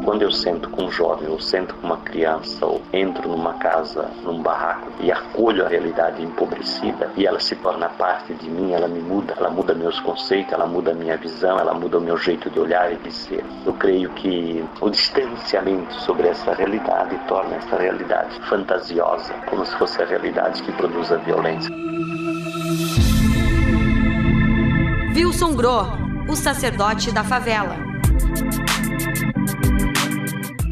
Quando eu sento com um jovem, ou sento com uma criança, ou entro numa casa, num barraco e acolho a realidade empobrecida e ela se torna parte de mim, ela me muda, ela muda meus conceitos, ela muda minha visão, ela muda o meu jeito de olhar e de ser. Eu creio que o distanciamento sobre essa realidade torna essa realidade fantasiosa, como se fosse a realidade que produz a violência. Wilson Groh, o sacerdote da favela.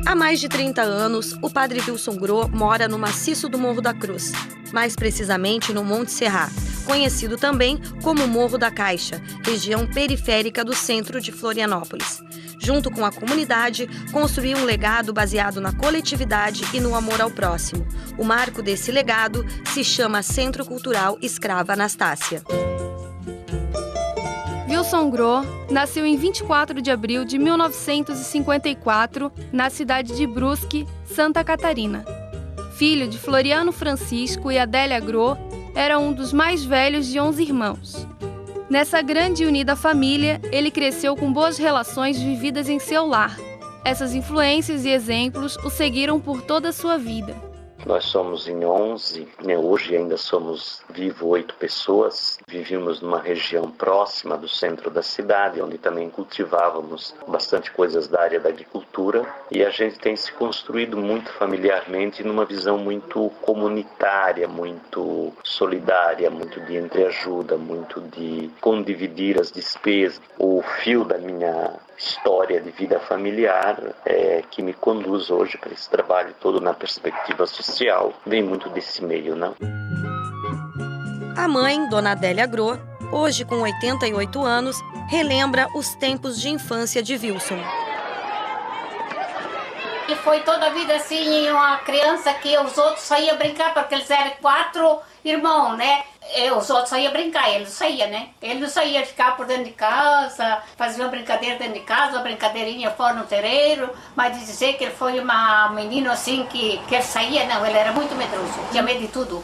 Há mais de 30 anos, o padre Wilson Groh mora no maciço do Morro da Cruz, mais precisamente no Monte Serrat, conhecido também como Morro da Caixa, região periférica do centro de Florianópolis. Junto com a comunidade, construiu um legado baseado na coletividade e no amor ao próximo. O marco desse legado se chama Centro Cultural Escrava Anastácia. Wilson Groh nasceu em 24 de abril de 1954, na cidade de Brusque, Santa Catarina. Filho de Floriano Francisco e Adélia Groh, era um dos mais velhos de 11 irmãos. Nessa grande e unida família, ele cresceu com boas relações vividas em seu lar. Essas influências e exemplos o seguiram por toda a sua vida. Nós somos em 11, hoje ainda somos vivos 8 pessoas. Vivíamos numa região próxima do centro da cidade, onde também cultivávamos bastante coisas da área da agricultura. E a gente tem se construído muito familiarmente numa visão muito comunitária, muito solidária, muito de entreajuda, muito de condividir as despesas. O fio da minha história de vida familiar que me conduz hoje para esse trabalho todo na perspectiva social, vem muito desse meio, não? A mãe, Dona Adélia Groh, hoje com 88 anos, relembra os tempos de infância de Wilson. E foi toda a vida assim, uma criança que os outros saíam brincar, porque eles eram 4 irmãos, né? Os outros saíam brincar, ele não saía, né? Ele não saía ficar por dentro de casa, fazia uma brincadeira dentro de casa, uma brincadeirinha fora no terreiro, mas de dizer que ele foi um menino assim que ele saía, não, ele era muito medroso, tinha medo de tudo.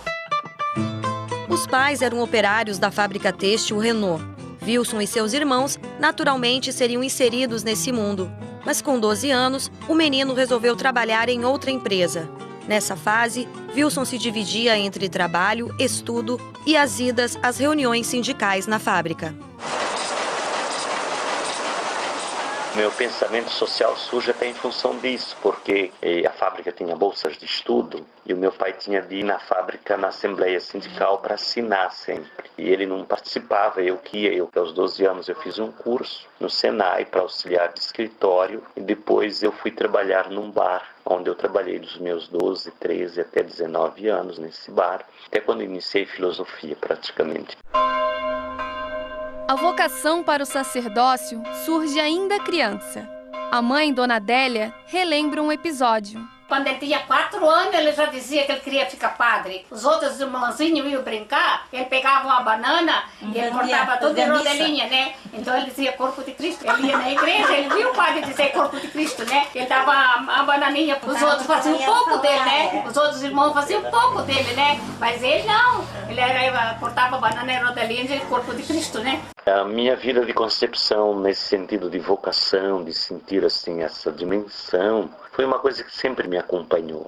Os pais eram operários da fábrica têxtil Renault. Wilson e seus irmãos naturalmente seriam inseridos nesse mundo. Mas com 12 anos, o menino resolveu trabalhar em outra empresa. Nessa fase, Wilson se dividia entre trabalho, estudo e as idas às reuniões sindicais na fábrica. Meu pensamento social surge até em função disso, porque a fábrica tinha bolsas de estudo e o meu pai tinha de ir na fábrica, na Assembleia Sindical, para assinar sempre. E ele não participava, eu aos 12 anos eu fiz um curso no Senai para auxiliar de escritório e depois eu fui trabalhar num bar, onde eu trabalhei dos meus 12, 13 até 19 anos nesse bar, até quando iniciei filosofia praticamente. A vocação para o sacerdócio surge ainda criança. A mãe, Dona Adélia, relembra um episódio. Quando ele tinha 4 anos, ele já dizia que ele queria ficar padre. Os outros irmãozinhos iam brincar, ele pegava uma banana e ele cortava tudo em rodelinha, né? Então ele dizia corpo de Cristo. Ele ia na igreja, ele viu o padre dizer corpo de Cristo, né? Ele dava a bananinha para os outros, faziam um pouco dele, né? Os outros irmãos faziam um pouco dele, né? Mas ele não. Ele cortava a banana em rodelinha e dizia corpo de Cristo, né? A minha vida de concepção, nesse sentido de vocação, de sentir assim essa dimensão, foi uma coisa que sempre me acompanhou.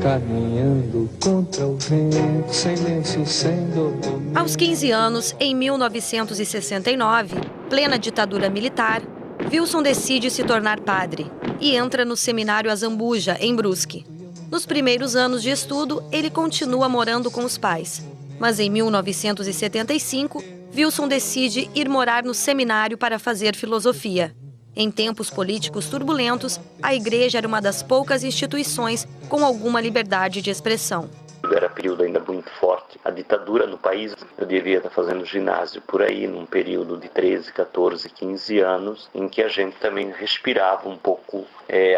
Caminhando contra o vento, silêncio sem dor. Aos 15 anos, em 1969, plena ditadura militar, Wilson decide se tornar padre e entra no seminário Azambuja, em Brusque. Nos primeiros anos de estudo, ele continua morando com os pais. Mas em 1975, Wilson decide ir morar no seminário para fazer filosofia. Em tempos políticos turbulentos, a igreja era uma das poucas instituições com alguma liberdade de expressão. Era período ainda muito forte. A ditadura no país, eu devia estar fazendo ginásio por aí, num período de 13, 14, 15 anos, em que a gente também respirava um pouco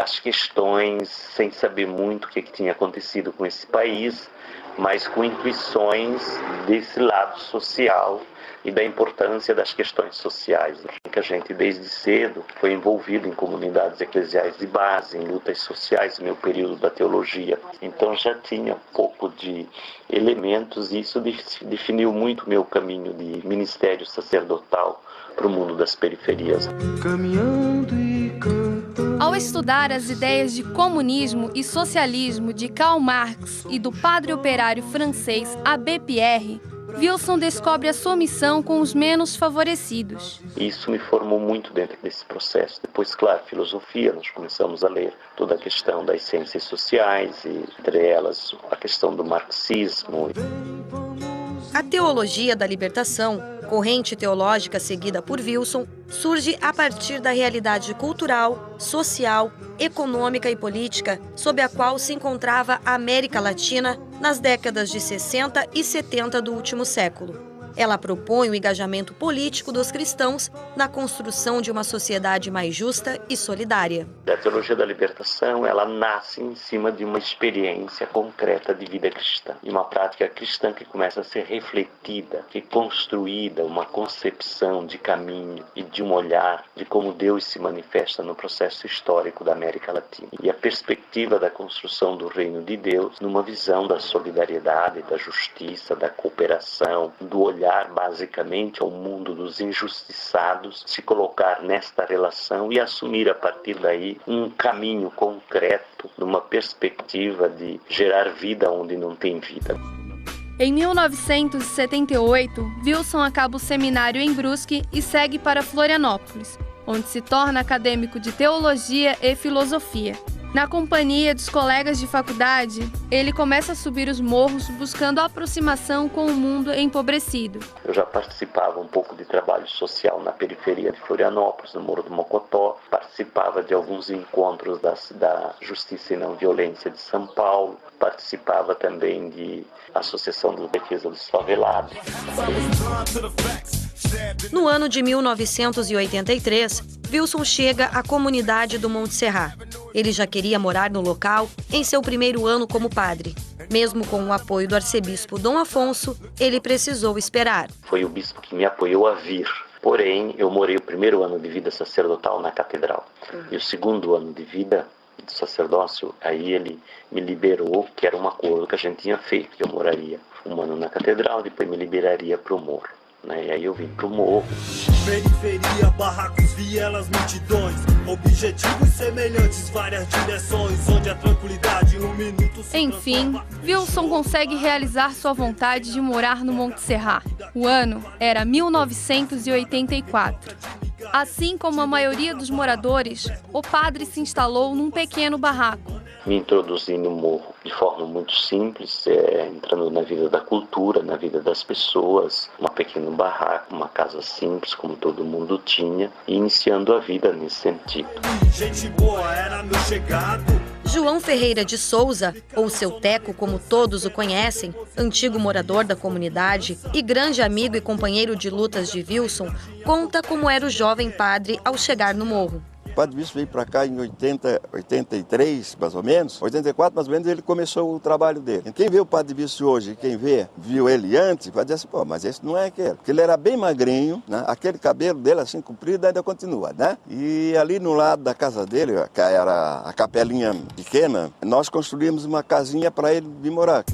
as questões, sem saber muito o que tinha acontecido com esse país, mas com intuições desse lado social e da importância das questões sociais. Que a gente desde cedo foi envolvido em comunidades eclesiais de base, em lutas sociais, no meu período da teologia. Então já tinha um pouco de elementos e isso definiu muito o meu caminho de ministério sacerdotal para o mundo das periferias. Aos Ao estudar as ideias de comunismo e socialismo de Karl Marx e do padre operário francês Abbé Pierre, Wilson descobre a sua missão com os menos favorecidos. Isso me formou muito dentro desse processo. Depois, claro, filosofia, nós começamos a ler toda a questão das ciências sociais, e entre elas a questão do marxismo. A teologia da libertação, corrente teológica seguida por Wilson, surge a partir da realidade cultural, social, econômica e política sob a qual se encontrava a América Latina nas décadas de 60 e 70 do último século. Ela propõe o engajamento político dos cristãos na construção de uma sociedade mais justa e solidária. A teologia da libertação, ela nasce em cima de uma experiência concreta de vida cristã, de uma prática cristã que começa a ser refletida, que construída, uma concepção de caminho e de um olhar de como Deus se manifesta no processo histórico da América Latina. E a perspectiva da construção do reino de Deus numa visão da solidariedade, da justiça, da cooperação, do olhar basicamente ao mundo dos injustiçados, se colocar nesta relação e assumir a partir daí um caminho concreto, numa perspectiva de gerar vida onde não tem vida. Em 1978, Wilson acaba o seminário em Brusque e segue para Florianópolis, onde se torna acadêmico de teologia e filosofia. Na companhia dos colegas de faculdade, ele começa a subir os morros buscando a aproximação com o mundo empobrecido. Eu já participava um pouco de trabalho social na periferia de Florianópolis, no Morro do Mocotó. Participava de alguns encontros da Justiça e Não Violência de São Paulo. Participava também de Associação de Defesa dos Favelados. No ano de 1983, Wilson chega à comunidade do Monte Serrat. Ele já queria morar no local em seu primeiro ano como padre. Mesmo com o apoio do arcebispo Dom Afonso, ele precisou esperar. Foi o bispo que me apoiou a vir. Porém, eu morei o primeiro ano de vida sacerdotal na catedral. E o segundo ano de vida do sacerdócio, aí ele me liberou, que era um acordo que a gente tinha feito, que eu moraria um ano na catedral, depois me liberaria para o morro. E aí eu vim pro morro. Periferia, barracos, vielas, multidões, objetivos semelhantes, várias direções, onde a tranquilidade um minuto se Enfim, Wilson consegue realizar sua vontade de morar no Monte Serrat. O ano era 1984. Assim como a maioria dos moradores, o padre se instalou num pequeno barraco. Me introduzi no morro de forma muito simples, entrando na vida da cultura, na vida das pessoas, um pequeno barraco, uma casa simples, como todo mundo tinha, e iniciando a vida nesse sentido. Gente boa, era meu chegado. João Ferreira de Souza, ou Seu Teco, como todos o conhecem, antigo morador da comunidade e grande amigo e companheiro de lutas de Wilson, conta como era o jovem padre ao chegar no morro. O Padre Wilson veio para cá em 83, mais ou menos. 84, mais ou menos, ele começou o trabalho dele. Quem vê o Padre Wilson hoje, quem viu ele antes, vai dizer assim, pô, mas esse não é aquele. Porque ele era bem magrinho, né? Aquele cabelo dele assim comprido ainda continua, né? E ali no lado da casa dele, que era a capelinha pequena, nós construímos uma casinha para ele vir morar.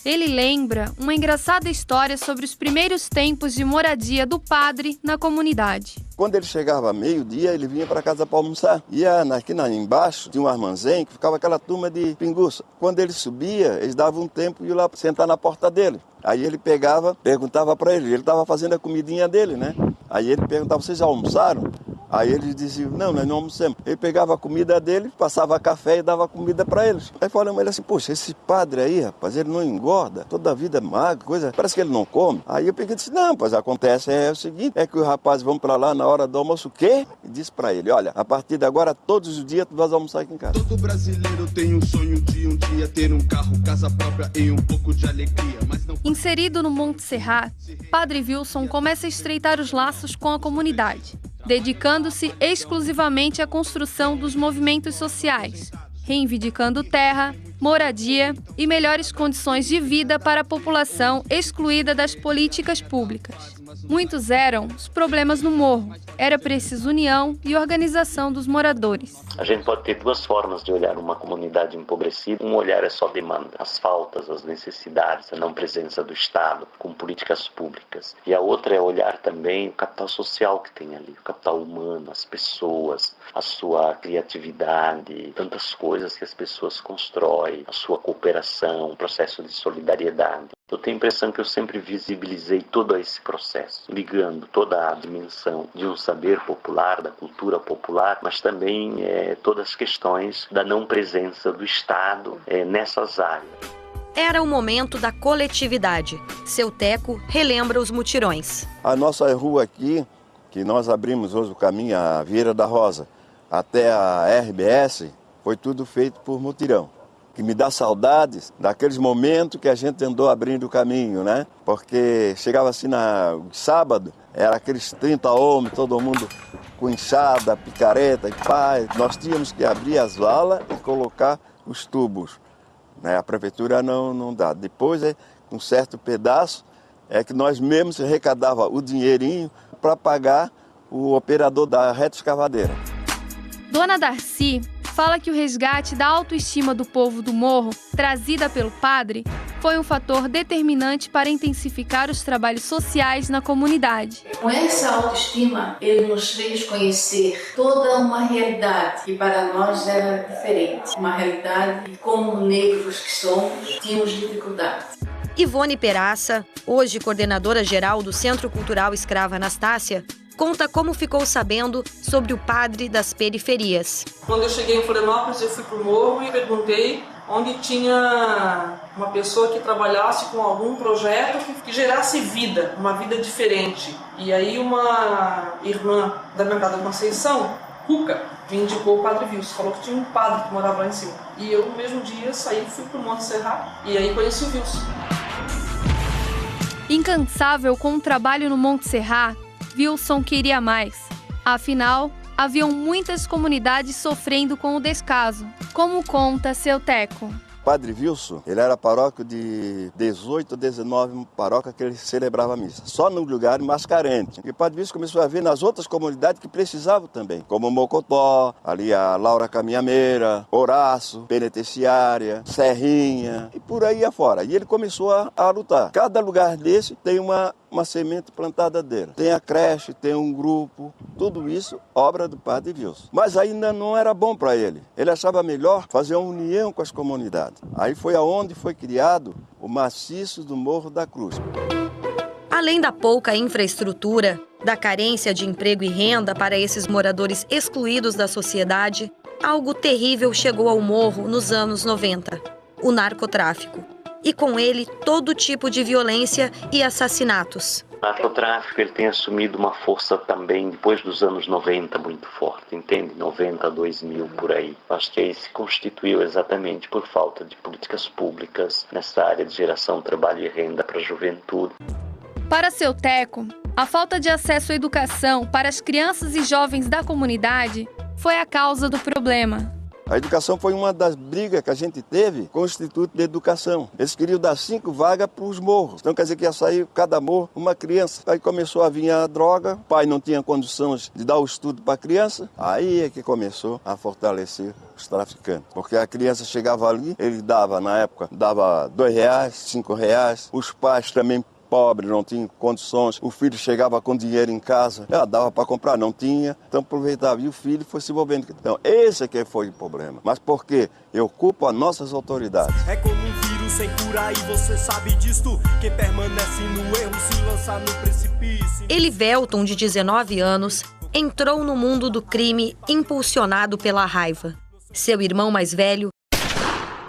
Ele lembra uma engraçada história sobre os primeiros tempos de moradia do padre na comunidade. Quando ele chegava meio-dia, ele vinha para casa para almoçar. Ia aqui embaixo, tinha um armazém que ficava aquela turma de pinguça. Quando ele subia, eles davam um tempo e iam lá sentar na porta dele. Aí ele pegava, perguntava para ele estava fazendo a comidinha dele, né? Aí ele perguntava, vocês já almoçaram? Aí eles diziam, não, nós não almoçamos. Ele pegava a comida dele, passava café e dava comida para eles. Aí falamos ele assim, poxa, esse padre aí, rapaz, ele não engorda, toda a vida é magro, coisa, parece que ele não come. Aí eu peguei e disse, não, pois acontece o seguinte, é que os rapazes vão para lá na hora do almoço, o quê? E disse para ele, olha, a partir de agora, todos os dias tu vais almoçar aqui em casa. Todo brasileiro tem um sonho de um dia ter um carro, casa própria e um pouco de alegria, mas não... Inserido no Monte Serrat, Padre Wilson começa a estreitar os laços com a comunidade, dedicando-se exclusivamente à construção dos movimentos sociais, reivindicando terra, moradia e melhores condições de vida para a população excluída das políticas públicas. Muitos eram os problemas no morro. Era preciso união e organização dos moradores. A gente pode ter duas formas de olhar uma comunidade empobrecida. Um olhar é só demanda, as faltas, as necessidades, a não presença do Estado com políticas públicas. E a outra é olhar também o capital social que tem ali, o capital humano, as pessoas, a sua criatividade, tantas coisas que as pessoas constroem, a sua cooperação, o processo de solidariedade. Eu tenho a impressão que eu sempre visibilizei todo esse processo, ligando toda a dimensão de um saber popular, da cultura popular, mas também todas as questões da não presença do Estado nessas áreas. Era o momento da coletividade. Seu Teco relembra os mutirões. A nossa rua aqui, que nós abrimos hoje o caminho, a Vieira da Rosa, até a RBS, foi tudo feito por mutirão. Que me dá saudades daqueles momentos que a gente andou abrindo o caminho, né? Porque chegava assim sábado, era aqueles 30 homens, todo mundo com enxada, picareta e pá. Nós tínhamos que abrir as valas e colocar os tubos, né? A prefeitura não dá. Depois, um certo pedaço, é que nós mesmos arrecadava o dinheirinho para pagar o operador da reta escavadeira. Dona Darcy fala que o resgate da autoestima do povo do morro, trazida pelo padre, foi um fator determinante para intensificar os trabalhos sociais na comunidade. Com essa autoestima, ele nos fez conhecer toda uma realidade que para nós era diferente. Uma realidade que, como negros que somos, tínhamos dificuldade. Ivone Peraça, hoje coordenadora geral do Centro Cultural Escrava Anastácia, conta como ficou sabendo sobre o padre das periferias. Quando eu cheguei em Florianópolis, eu fui para o morro e perguntei onde tinha uma pessoa que trabalhasse com algum projeto que gerasse vida, uma vida diferente. E aí uma irmã da Bancada da Conceição, Cuca, me indicou o Padre Wilson, falou que tinha um padre que morava lá em cima. E eu, no mesmo dia, saí e fui para o Monte Serra e aí conheci o Wilson. Incansável com o trabalho no Monte Serra, Wilson queria mais. Afinal, haviam muitas comunidades sofrendo com o descaso, como conta seu Teco. Padre Wilson, ele era paróquio de 18, 19 paróquias que ele celebrava a missa, só no lugar mais carente. E o Padre Wilson começou a ver nas outras comunidades que precisavam também, como Mocotó, ali a Laura Caminhameira, Horácio, Penitenciária, Serrinha e por aí afora. E ele começou a lutar. Cada lugar desse tem uma semente plantada dele. Tem a creche, tem um grupo, tudo isso obra do Padre Wilson. Mas ainda não era bom para ele. Ele achava melhor fazer uma união com as comunidades. Aí foi aonde foi criado o maciço do Morro da Cruz. Além da pouca infraestrutura, da carência de emprego e renda para esses moradores excluídos da sociedade, algo terrível chegou ao morro nos anos 90, o narcotráfico. E com ele todo tipo de violência e assassinatos. O narcotráfico ele tem assumido uma força também depois dos anos 90 muito forte, entende? 90, 2000 por aí. Acho que aí se constituiu exatamente por falta de políticas públicas nessa área de geração, trabalho e renda para a juventude. Para seu Teco, a falta de acesso à educação para as crianças e jovens da comunidade foi a causa do problema. A educação foi uma das brigas que a gente teve com o Instituto de Educação. Eles queriam dar 5 vagas para os morros. Então quer dizer que ia sair cada morro uma criança. Aí começou a vir a droga, o pai não tinha condições de dar o estudo para a criança. Aí é que começou a fortalecer os traficantes. Porque a criança chegava ali, ele dava, na época, dava R$2, R$5. Os pais também pobre, não tinha condições, o filho chegava com dinheiro em casa, dava para comprar, não tinha, então aproveitava e o filho foi se envolvendo. Então esse é que foi o problema. Mas por quê? Eu culpo as nossas autoridades. É como um vírus sem cura e você sabe disto, quem permanece no erro se lança no precipício. Elivelton, de 19 anos, entrou no mundo do crime impulsionado pela raiva. Seu irmão mais velho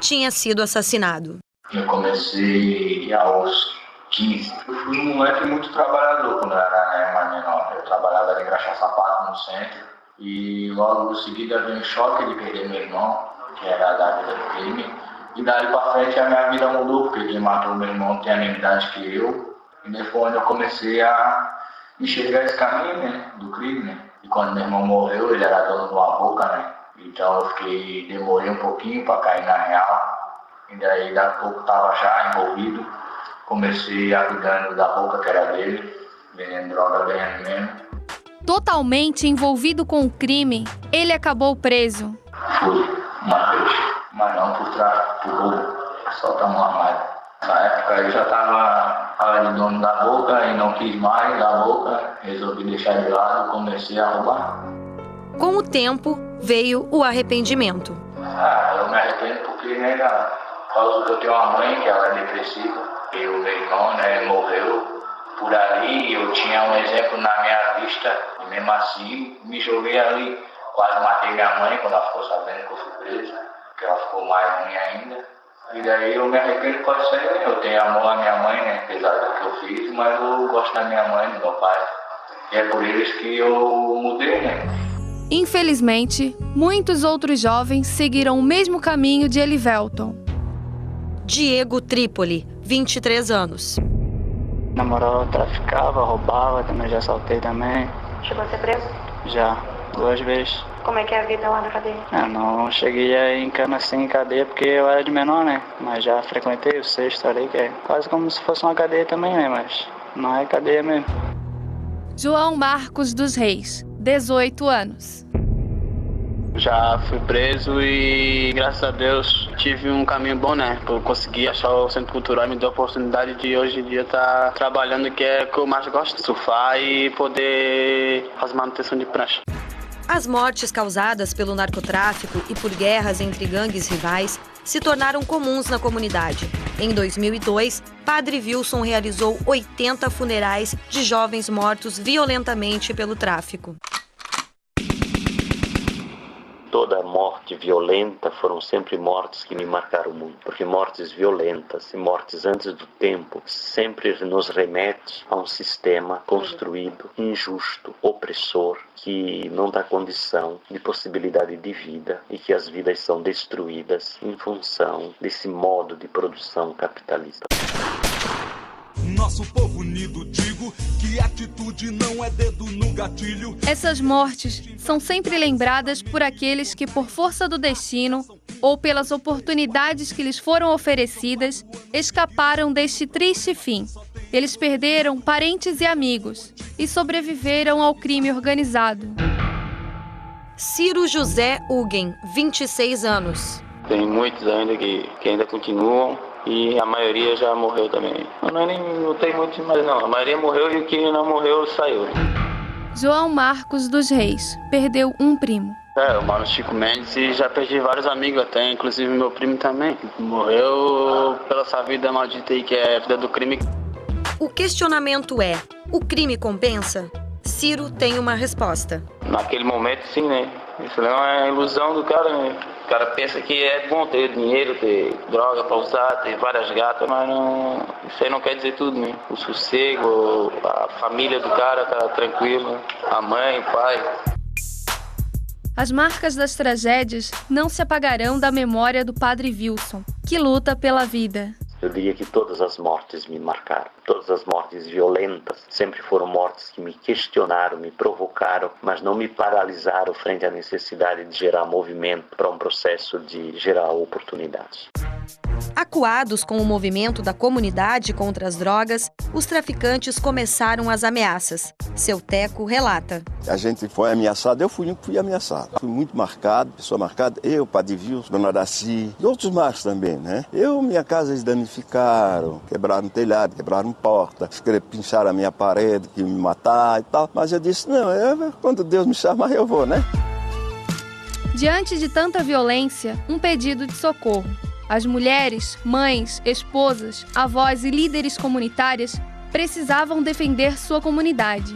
tinha sido assassinado. Eu comecei aos 15. Eu fui um moleque muito trabalhador quando eu era mais menor. Eu trabalhava ali em Graxa-Sapato, no centro. E logo em seguida veio um choque de perder meu irmão, que era da vida do crime. E dali pra frente a minha vida mudou, porque quem matou meu irmão tem a mesma idade que eu. E depois onde eu comecei a enxergar esse caminho, né, do crime, né. E quando meu irmão morreu, ele era dono de uma boca, né. Então eu demorei um pouquinho pra cair na real. E daí daqui a pouco tava já envolvido. Comecei a cuidando da boca que era dele, vendendo droga bem ali mesmo. Totalmente envolvido com o crime, ele acabou preso. Fui uma vez, mas não por roubo, só estamos armados. Na época eu já estava de dono da boca e não quis mais da boca, resolvi deixar de lado e comecei a roubar. Com o tempo, veio o arrependimento. Eu me arrependo porque, né, por causa que eu tenho uma mãe que ela é depressiva e o meu irmão, né, morreu por ali, eu tinha um exemplo na minha vista e mesmo assim me joguei ali, quase matei minha mãe quando ela ficou sabendo que eu fui preso, que ela ficou mais ruim ainda. E daí eu me arrependo por isso aí, né? Eu tenho amor à minha mãe, né, apesar do que eu fiz, mas eu gosto da minha mãe e do meu pai. E é por eles que eu mudei, né? Infelizmente, muitos outros jovens seguiram o mesmo caminho de Elivelton. Diego Trípoli, 23 anos. Namorava, traficava, roubava, também já assaltei também. Chegou a ser preso? Já, 2 vezes. Como é que é a vida lá na cadeia? Não cheguei aí em cana assim em cadeia porque eu era de menor, né? Mas já frequentei o 6º ali, que é quase como se fosse uma cadeia também, né? Mas não é cadeia mesmo. João Marcos dos Reis, 18 anos. Já fui preso e, graças a Deus, tive um caminho bom, né? Eu consegui achar o Centro Cultural e me deu a oportunidade de hoje em dia estar trabalhando, que é o que eu mais gosto, surfar e poder fazer manutenção de prancha. As mortes causadas pelo narcotráfico e por guerras entre gangues rivais se tornaram comuns na comunidade. Em 2002, Padre Wilson realizou 80 funerais de jovens mortos violentamente pelo tráfico. Toda morte violenta foram sempre mortes que me marcaram muito, porque mortes violentas e mortes antes do tempo sempre nos remete a um sistema construído, injusto, opressor, que não dá condição de possibilidade de vida e que as vidas são destruídas em função desse modo de produção capitalista. Nosso povo unido, digo que atitude não é dedo no gatilho. Essas mortes são sempre lembradas por aqueles que, por força do destino ou pelas oportunidades que lhes foram oferecidas, escaparam deste triste fim. Eles perderam parentes e amigos e sobreviveram ao crime organizado. Ciro José Hugen, 26 anos. Tem muitos ainda que ainda continuam. E a maioria já morreu também. Não tem muito mais não. A maioria morreu e o que não morreu saiu. João Marcos dos Reis perdeu um primo. Eu moro no Chico Mendes e já perdi vários amigos até, inclusive meu primo também. Morreu pela essa vida maldita aí que é a vida do crime. O questionamento é: o crime compensa? Ciro tem uma resposta. Naquele momento sim, né? Isso não é ilusão do cara, né? O cara pensa que é bom ter dinheiro, ter droga pra usar, ter várias gatas, mas não, isso aí não quer dizer tudo, né? O sossego, a família do cara tá tranquila, a mãe, o pai. As marcas das tragédias não se apagarão da memória do Padre Wilson, que luta pela vida. Eu diria que todas as mortes me marcaram. Todas as mortes violentas sempre foram mortes que me questionaram, me provocaram, mas não me paralisaram frente à necessidade de gerar movimento para um processo de gerar oportunidades. Acuados com o movimento da comunidade contra as drogas, os traficantes começaram as ameaças. Seu Teco relata. A gente foi ameaçado, eu fui ameaçado. Fui muito marcado, pessoa marcada, eu, Padre Wilson, Dona Daci, e outros mais também, né? Minha casa eles danificaram, quebraram telhado, quebraram porta, pincharam a minha parede, que me matar e tal. Mas eu disse, não, quando Deus me chamar eu vou, né? Diante de tanta violência, um pedido de socorro. As mulheres, mães, esposas, avós e líderes comunitárias precisavam defender sua comunidade.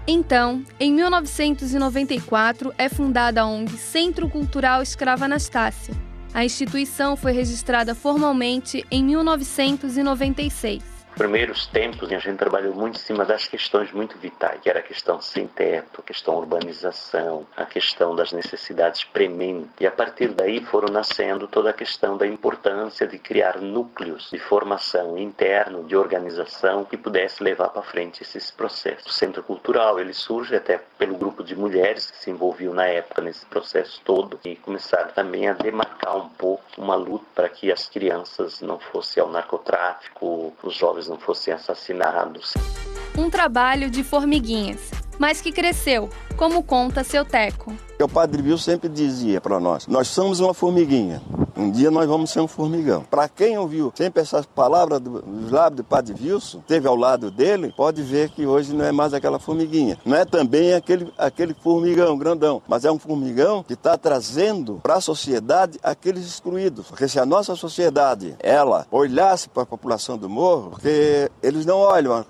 Então, em 1994, é fundada a ONG Centro Cultural Escrava Anastácia. A instituição foi registrada formalmente em 1996. Primeiros tempos, a gente trabalhou muito em cima das questões muito vitais, que era a questão sem teto, a questão urbanização, a questão das necessidades prementes. E a partir daí foram nascendo toda a questão da importância de criar núcleos de formação interno, de organização, que pudesse levar para frente esses processos. O Centro Cultural, ele surge até pelo grupo de mulheres que se envolviam na época nesse processo todo e começaram também a demarcar um pouco uma luta para que as crianças não fossem ao narcotráfico, os jovens não fossem assassinados. um trabalho de formiguinhas, mas que cresceu, como conta seu Teco. O Padre Wilson sempre dizia para nós somos uma formiguinha, um dia nós vamos ser um formigão. Para quem ouviu sempre essas palavras dos lábios do Padre Wilson, esteve ao lado dele, pode ver que hoje não é mais aquela formiguinha. Não é também aquele formigão grandão, mas é um formigão que está trazendo para a sociedade aqueles excluídos. Porque se a nossa sociedade, ela olhasse para a população do morro, porque eles não olham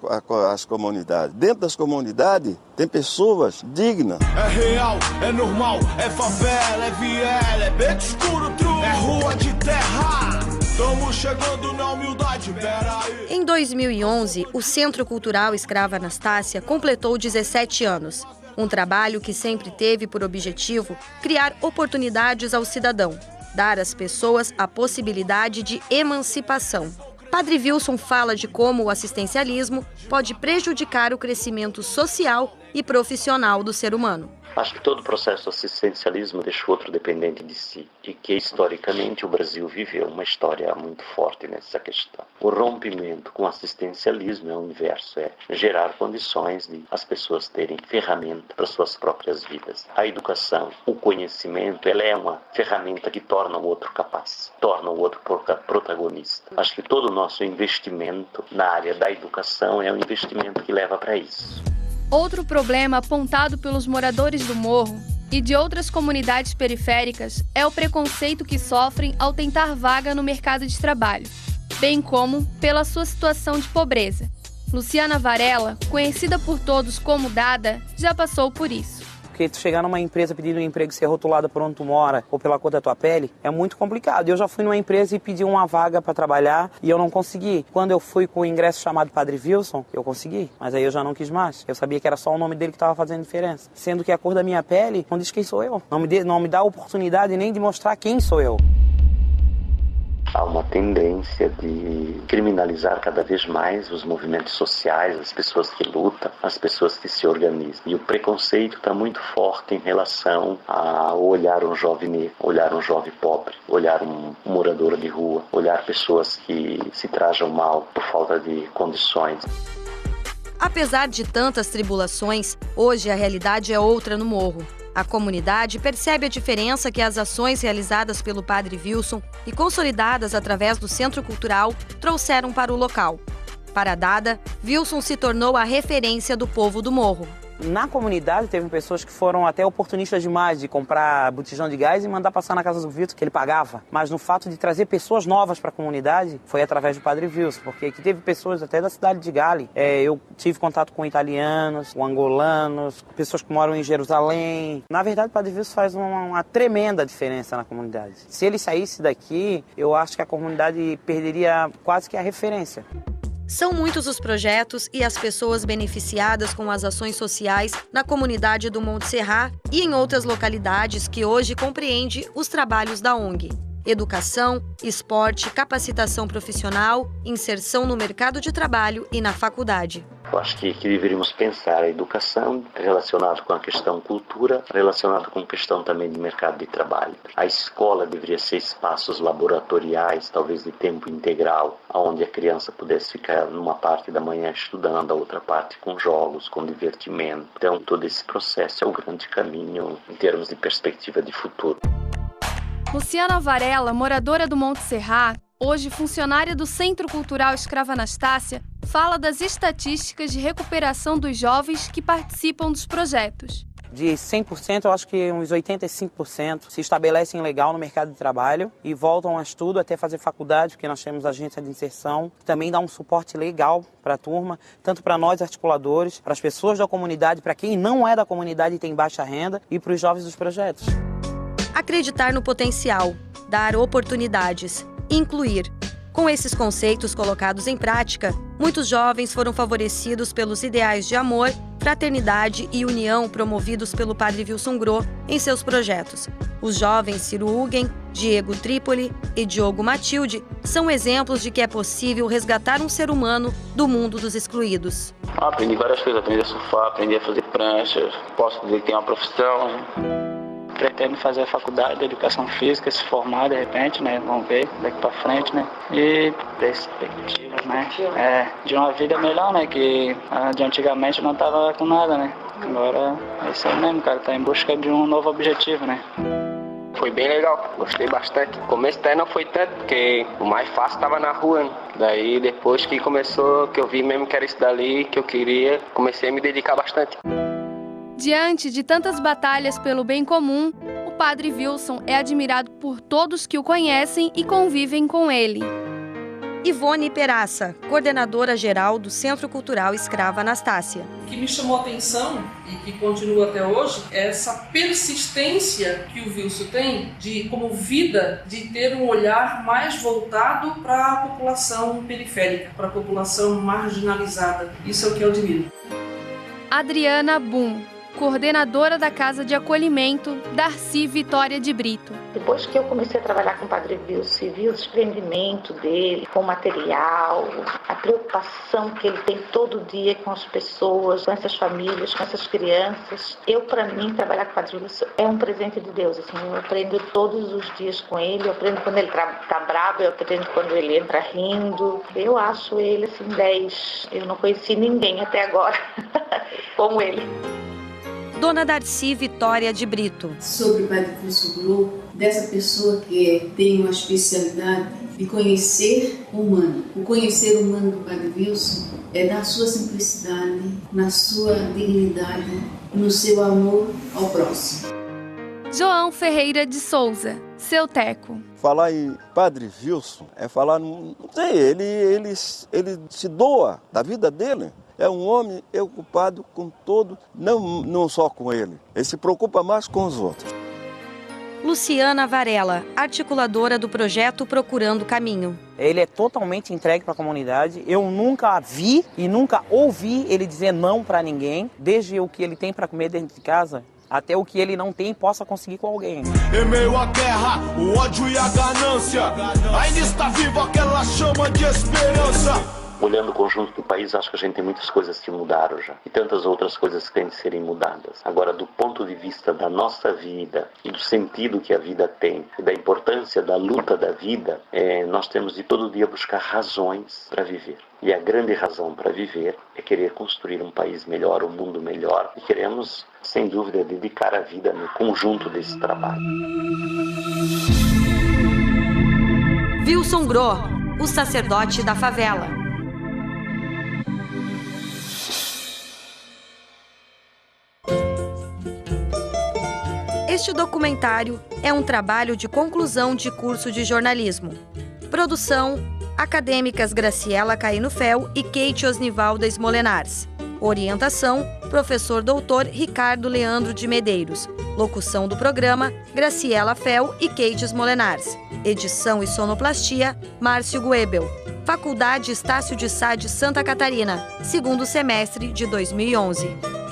as comunidades. Dentro das comunidades tem pessoas dignas. É real, é normal, é favela, é viela, é beco escuro, é rua de terra. Estamos chegando na humildade, peraí. Em 2011, o Centro Cultural Escrava Anastácia completou 17 anos. Um trabalho que sempre teve por objetivo criar oportunidades ao cidadão, dar às pessoas a possibilidade de emancipação. Padre Wilson fala de como o assistencialismo pode prejudicar o crescimento social e profissional do ser humano. Acho que todo o processo do assistencialismo deixa o outro dependente de si, e que historicamente o Brasil viveu uma história muito forte nessa questão. O rompimento com o assistencialismo é o inverso, é gerar condições de as pessoas terem ferramenta para suas próprias vidas. A educação, o conhecimento, ela é uma ferramenta que torna o outro capaz, torna o outro protagonista. Acho que todo o nosso investimento na área da educação é um investimento que leva para isso. Outro problema apontado pelos moradores do morro e de outras comunidades periféricas é o preconceito que sofrem ao tentar vaga no mercado de trabalho, bem como pela sua situação de pobreza. Luciana Varela, conhecida por todos como Dada, já passou por isso. Porque tu chegar numa empresa pedindo um emprego e ser rotulada por onde tu mora ou pela cor da tua pele é muito complicado. Eu já fui numa empresa e pedi uma vaga para trabalhar e eu não consegui. Quando eu fui com o ingresso chamado Padre Wilson, eu consegui. Mas aí eu já não quis mais. Eu sabia que era só o nome dele que estava fazendo diferença. Sendo que a cor da minha pele não diz quem sou eu. Não me dá a oportunidade nem de mostrar quem sou eu. Há uma tendência de criminalizar cada vez mais os movimentos sociais, as pessoas que lutam, as pessoas que se organizam. E o preconceito está muito forte em relação a olhar um jovem negro, olhar um jovem pobre, olhar um morador de rua, olhar pessoas que se trajam mal por falta de condições. Apesar de tantas tribulações, hoje a realidade é outra no morro. A comunidade percebe a diferença que as ações realizadas pelo Padre Wilson e consolidadas através do Centro Cultural trouxeram para o local. Para Dada, Wilson se tornou a referência do povo do morro. Na comunidade teve pessoas que foram até oportunistas demais de comprar botijão de gás e mandar passar na casa do Vitor, que ele pagava. Mas no fato de trazer pessoas novas para a comunidade foi através do Padre Wilson, porque aqui teve pessoas até da cidade de Gali. Eu tive contato com italianos, com angolanos, pessoas que moram em Jerusalém. Na verdade, o Padre Wilson faz uma tremenda diferença na comunidade. Se ele saísse daqui, eu acho que a comunidade perderia quase que a referência. São muitos os projetos e as pessoas beneficiadas com as ações sociais na comunidade do Monte Serrat e em outras localidades que hoje compreende os trabalhos da ONG. Educação, esporte, capacitação profissional, inserção no mercado de trabalho e na faculdade. Eu acho que deveríamos pensar a educação relacionada com a questão cultura, relacionada com a questão também de mercado de trabalho. A escola deveria ser espaços laboratoriais, talvez de tempo integral, onde a criança pudesse ficar numa parte da manhã estudando, a outra parte com jogos, com divertimento. Então, todo esse processo é o grande caminho em termos de perspectiva de futuro. Luciana Varela, moradora do Monte Serrat, hoje funcionária do Centro Cultural Escrava Anastácia, fala das estatísticas de recuperação dos jovens que participam dos projetos. De 100%, eu acho que uns 85% se estabelecem legal no mercado de trabalho e voltam a estudo até fazer faculdade, porque nós temos agência de inserção, que também dá um suporte legal para a turma, tanto para nós articuladores, para as pessoas da comunidade, para quem não é da comunidade e tem baixa renda, e para os jovens dos projetos. Acreditar no potencial, dar oportunidades, incluir. Com esses conceitos colocados em prática, muitos jovens foram favorecidos pelos ideais de amor, fraternidade e união promovidos pelo Padre Wilson Gro em seus projetos. Os jovens Ciro Hugen, Diego Trípoli e Diogo Matilde são exemplos de que é possível resgatar um ser humano do mundo dos excluídos. Aprendi várias coisas, aprendi a surfar, aprendi a fazer pranchas, posso dizer que tem uma profissão. Pretendo fazer a faculdade de Educação Física, se formar de repente, né? Vamos ver daqui para frente, né? E perspectiva né? De uma vida melhor, né? Que de antigamente não tava com nada, né? Agora é isso aí mesmo, cara. Tá em busca de um novo objetivo, né? Foi bem legal, gostei bastante. No começo até não foi tanto, porque o mais fácil estava na rua, né? Daí depois que começou, que eu vi mesmo que era isso dali que eu queria, comecei a me dedicar bastante. Diante de tantas batalhas pelo bem comum, o Padre Wilson é admirado por todos que o conhecem e convivem com ele. Ivone Peraça, coordenadora geral do Centro Cultural Escrava Anastácia. O que me chamou a atenção e que continua até hoje é essa persistência que o Wilson tem de, como vida, de ter um olhar mais voltado para a população periférica, para a população marginalizada. Isso é o que eu admiro. Adriana Boom, coordenadora da Casa de Acolhimento Darcy Vitória de Brito. Depois que eu comecei a trabalhar com o Padre Wilson e vi o desprendimento dele com o material, a preocupação que ele tem todo dia com as pessoas, com essas famílias, com essas crianças, para mim, trabalhar com o Padre Wilson é um presente de Deus. Assim, eu aprendo todos os dias com ele, eu aprendo quando ele tá bravo, eu aprendo quando ele entra rindo. Eu acho ele assim 10. Eu não conheci ninguém até agora como ele. Dona Darcy Vitória de Brito. Sobre o Padre Wilson Grow, dessa pessoa que tem uma especialidade de conhecer o humano. O conhecer o humano do Padre Wilson é na sua simplicidade, na sua dignidade, no seu amor ao próximo. João Ferreira de Souza, seu teco. Falar em Padre Wilson é falar, não sei, ele se doa da vida dele. É um homem ocupado com todo, não só com ele. Ele se preocupa mais com os outros. Luciana Varela, articuladora do projeto Procurando Caminho. Ele é totalmente entregue para a comunidade. Eu nunca vi e nunca ouvi ele dizer não para ninguém, desde o que ele tem para comer dentro de casa, até o que ele não tem possa conseguir com alguém. Em meio à guerra, o ódio e a ganância, ainda está viva aquela chama de esperança. Olhando o conjunto do país, acho que a gente tem muitas coisas que mudaram já. E tantas outras coisas que têm de serem mudadas. Agora, do ponto de vista da nossa vida e do sentido que a vida tem, e da importância da luta da vida, nós temos de todo dia buscar razões para viver. E a grande razão para viver é querer construir um país melhor, um mundo melhor. E queremos, sem dúvida, dedicar a vida no conjunto desse trabalho. Wilson Grow, o sacerdote da favela. Este documentário é um trabalho de conclusão de curso de jornalismo. Produção: acadêmicas Graciela Caino Fel e Kate Osnivalda Smolenars. Orientação: professor doutor Ricardo Leandro de Medeiros. Locução do programa: Graciela Fel e Kate Smolenars. Edição e sonoplastia: Márcio Goebel. Faculdade Estácio de Sá de Santa Catarina, segundo semestre de 2011.